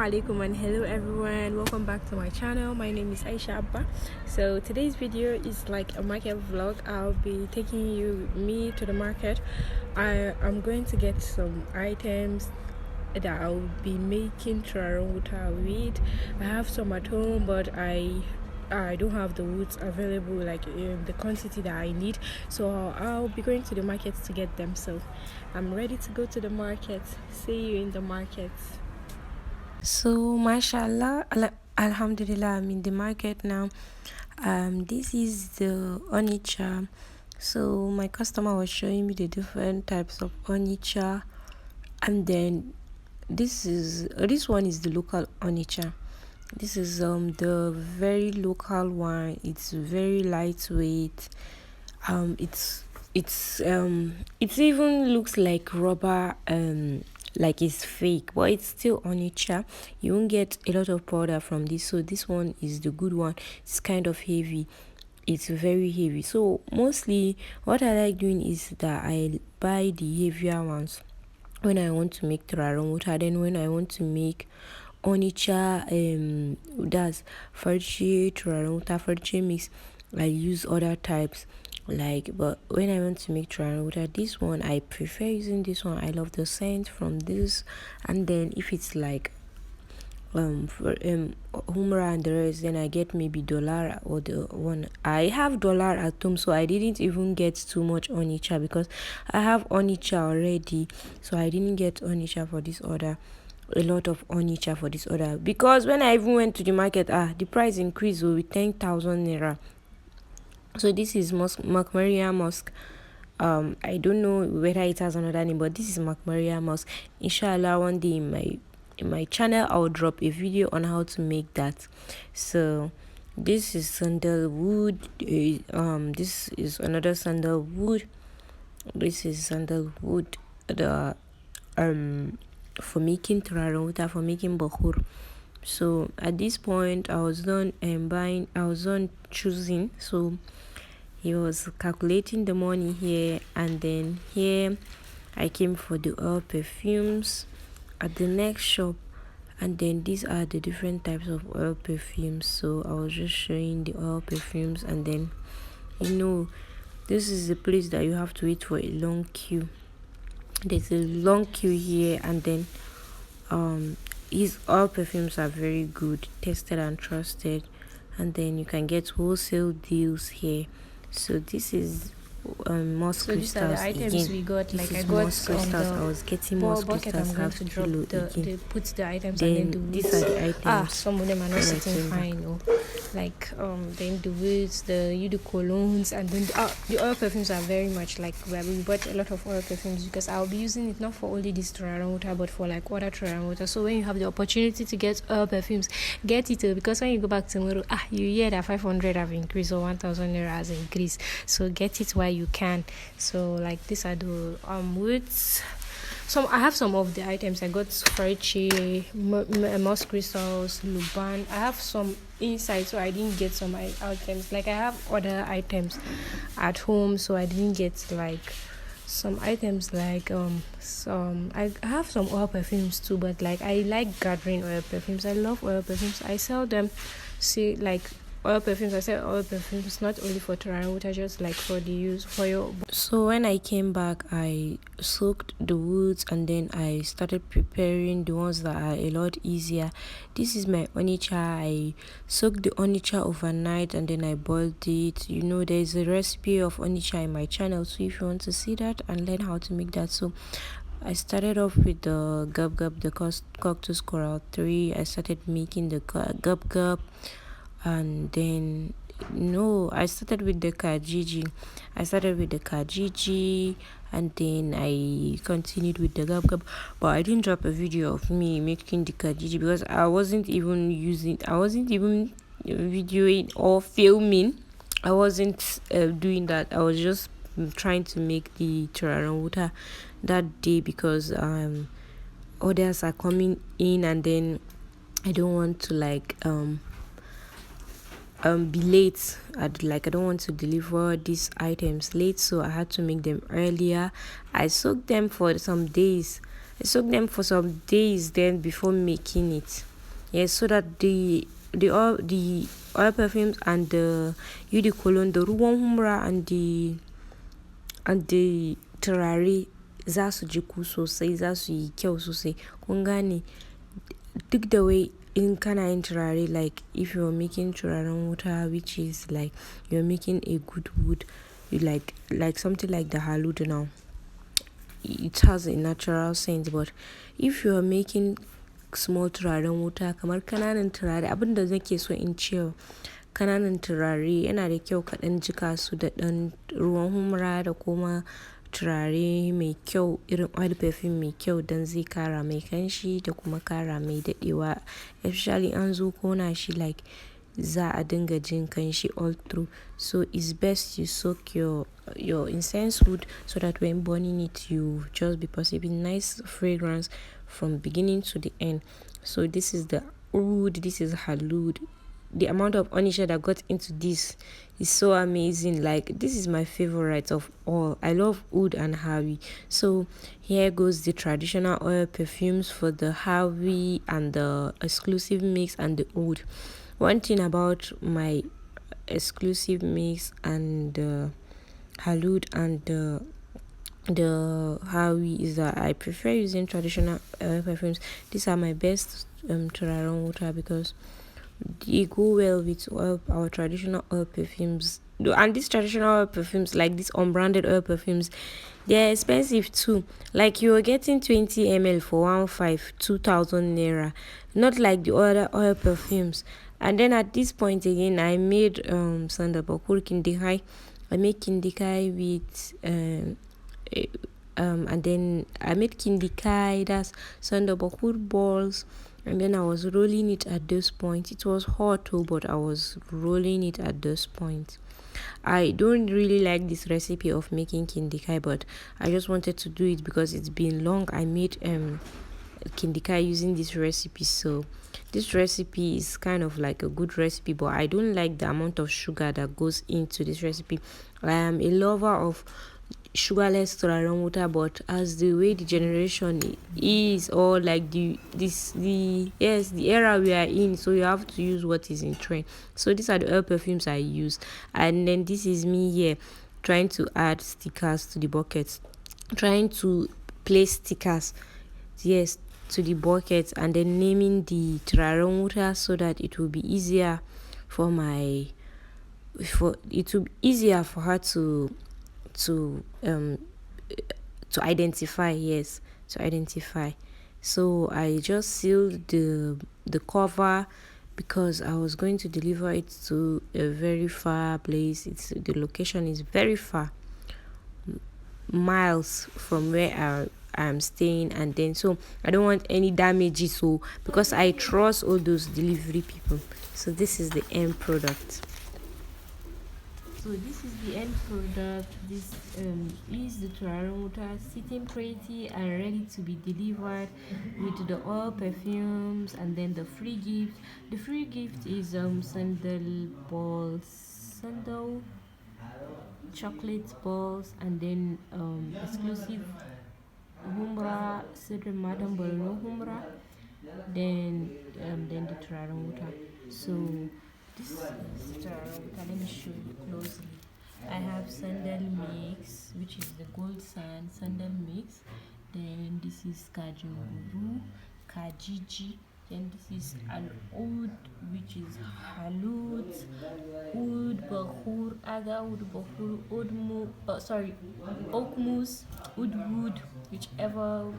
Alaikum and hello everyone, welcome back to my channel. My name is Aisha Abba. So today's video is like a market vlog. I'll be taking me to the market. I'm going to get some items that I'll be making Turarenwuta with. I have some at home, but I don't have the woods available like in the quantity that I need, so I'll be going to the market to get them. So I'm ready to go to the market. See you in the market. So mashallah, alhamdulillah, I'm in the market now. This is the onicha. So my customer was showing me the different types of onicha, and then this one is the local onicha. This is the very local one. It's very lightweight. It even looks like rubber, like it's fake, but it's still onicha. You won't get a lot of powder from this, so this one is the good one. It's kind of heavy. It's very heavy. So mostly what I like doing is that I buy the heavier ones when I want to make Turarenwuta. Then when I want to make onicha, that's Farche Turarenwuta Farche mix, I use other types. But when I want to make Turarenwuta, this one I prefer using this one. I love the scent from this. And then if it's like Humra and the rest, then I get maybe dollar, or the one I have dollar at home, so I didn't even get too much onicha because I have onicha already. So I didn't get onicha for this order, a lot of onicha for this order, because when I even went to the market, the price increased with 10,000 naira. So this is Maiduguri Mosque. I don't know whether it has another name, but this is Maiduguri Mosque. Inshallah, one day in my channel I'll drop a video on how to make that. So this is sandalwood. This is another sandalwood. This is sandalwood, the for making Turarenwuta, for making Bakhoor. So at this point I was done buying, I was done choosing. So he was calculating the money here, and then here I came for the oil perfumes at the next shop, and then these are the different types of oil perfumes. So I was just showing the oil perfumes, and then this is the place that you have to wait for a long queue. There's a long queue here, and then his oil perfumes are very good, tested and trusted, and then you can get wholesale deals here. So this is moss crystals. So these are the items again. We got. Like I got moss crystals. I was getting moss crystals. I'm going to drop put the items, then, and then these are the items. Some of them are not sitting fine. Then the woods, the colognes, and then the oil perfumes are very much like where we bought a lot of oil perfumes, because I'll be using it not for only this Turarenwuta but for like other Turarenwuta. So when you have the opportunity to get oil perfumes, get it, because when you go back tomorrow, you hear that 500 have increased or 1,000 naira has increased. So get it while you can. So like these are the woods. I have some of the items. I got Farche, moss crystals, Luban. I have some inside, so I didn't get some items. Like I have other items at home, so I didn't get like some items. Like I have some oil perfumes too, but like I like gathering oil perfumes. I love oil perfumes. I sell them. See, like oil perfumes, I sell oil perfumes not only for Turarenwuta, just like for the use for your. So when I came back, I soaked the woods, and then I started preparing the ones that are a lot easier. This is my onicha. I soaked the onicha overnight, and then I boiled it. There's a recipe of onicha in my channel, so if you want to see that and learn how to make that. So I started off with the Gabgab, the cactus coral 3. I started making the Gabgab, and then I started with the Kajiji. And then I continued with the Gabgab, but I didn't drop a video of me making the Kajiji because I wasn't even videoing or filming. I wasn't doing that. I was just trying to make the Turarenwuta that day, because orders are coming in, and then I don't want to be late. I don't want to deliver these items late, so I had to make them earlier. I soaked them for some days. Then before making it. Yes, so that the oil perfumes and the eau de cologne, the ruwan humra and the turare za su jiku sosai, za su yi kyau sosai. Kun gane, duk da wai in kana yin turare, like if you're making turaren wuta, which is like you're making a good wood, you like something like the Halut now, it has a natural scent. But if you're making small turaren wuta, kamar kananan turare, abin da nake so in ce kananan turare yana da kyau ka ɗan jika su da ɗan ruwan humra da kuma turare mai kyau, irin oil perfume mai kyau, don zai kara mai kanshi da kuma kara mai daɗewa, especially an zo kona shi, like za a dinga jin kanshi all through. So it's best you soak your incense wood, so that when burning it, you just be perceiving nice fragrance from beginning to the end. So this is the oud, this is Halut. The amount of onisha that got into this is so amazing. Like, this is my favorite of all. I love oud and Hawii. So here goes the traditional oil perfumes for the Hawii and the exclusive mix and the oud. One thing about my exclusive mix and the Halut and the Hawii is that I prefer using traditional perfumes. These are my best Turarenwuta, because they go well with our traditional oil perfumes. And these traditional oil perfumes, like these unbranded oil perfumes, they're expensive too. Like, you're getting 20 ml for 2,000 naira, not like the other oil perfumes. And then at this point again, I made Sandal Bakhoor-Turarenwuta. I made Kindikai with and then I made Kindikai, that's Sandal Bakhoor balls, and then I was rolling it at this point. It was hot too, but I was rolling it at this point. I don't really like this recipe of making Kindikai, but I just wanted to do it because it's been long. I made Kindikai using this recipe, so this recipe is kind of like a good recipe, but I don't like the amount of sugar that goes into this recipe. I am a lover of sugarless Turarenwuta, but as the way the generation is, or like the era we are in, so you have to use what is in trend. So these are the oil perfumes I use, and then this is me here trying to add stickers to the buckets, trying to place stickers, yes, to the bucket, and then naming the Turarenwuta, so that it will be easier for her to identify. Yes, to identify. So I just sealed the cover, because I was going to deliver it to a very far place. The location is very far, miles from where I'm staying, and then so I don't want any damages. So because I trust all those delivery people, so this is the end product. So this is the end product. This is the Turarenwuta sitting pretty and ready to be delivered, with the oil perfumes and then the free gift. The free gift is sandal balls, sandal chocolate balls, and then exclusive Humra, Sidra Madam Borno Humra, then the Turarenwuta. So this is Turarenwuta. Let me show you closely. I have Sandal Mix, which is the gold sandal mix. Then this is Kajiji. Then this is an oud, which is Halut, oud Bakhoor, Aga oud Bakhoor, Okmus, oud, whichever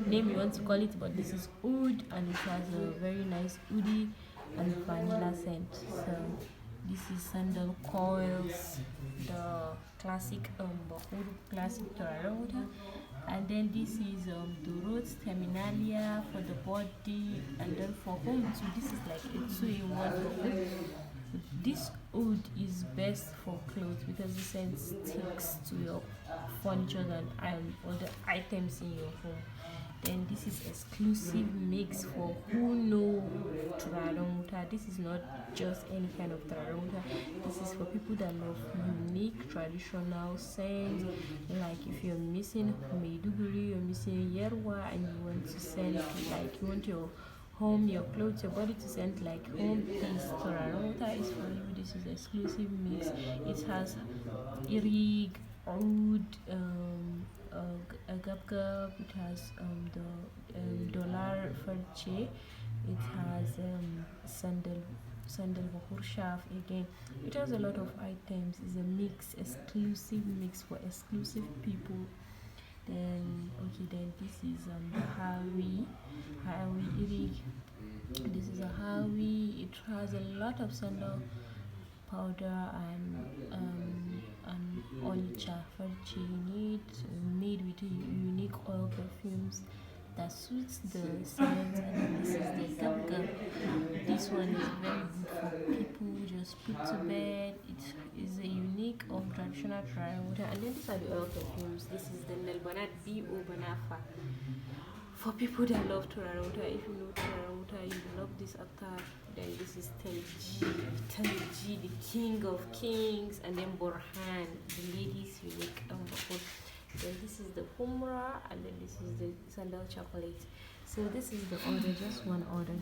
name you want to call it, but this is oud, and it has a very nice oudi and vanilla scent. So this is Sandalcoils, the classic Bakhoor classic Turarenwuta. And then this is Dorot terminalia for the body, and then for home too, this is like a 2-in-1 for home. This wood is best for clothes because it sends sticks to your furniture and other items in your home. Then this is exclusive mix for who know Turarenwuta. This is not just any kind of Turarenwuta. This is for people that love unique traditional scents. Like if you're missing Maiduguri, you're missing Yerwa, and you want to send, like you want your home, your clothes, your body to scent like home, this Turarenwuta is for you. This is exclusive mix. It has irig, oud, gabgab. It has the dollar farche. It has sandal Bakhoor again. It has a lot of items. It's a mix, exclusive mix for exclusive people. Then this is the Hawii irig. This is a Hawii. It has a lot of sandal powder and onicha farchi made with unique oil perfumes that suits the scent. And this is the Gabgab. This one is very good for people who just put to bed. It is a unique traditional Turarenwuta. And then these are the oil perfumes. This is the Nelbanat B.O. Banafa. For people that love Turarenwuta, if you know Turarenwuta, you love this attar. Then this is Telji, the king of kings, and then Borhan, the ladies unique Bakhoor. Then this is the Humra, and then this is the Sandal chocolate. So this is the order, just one order.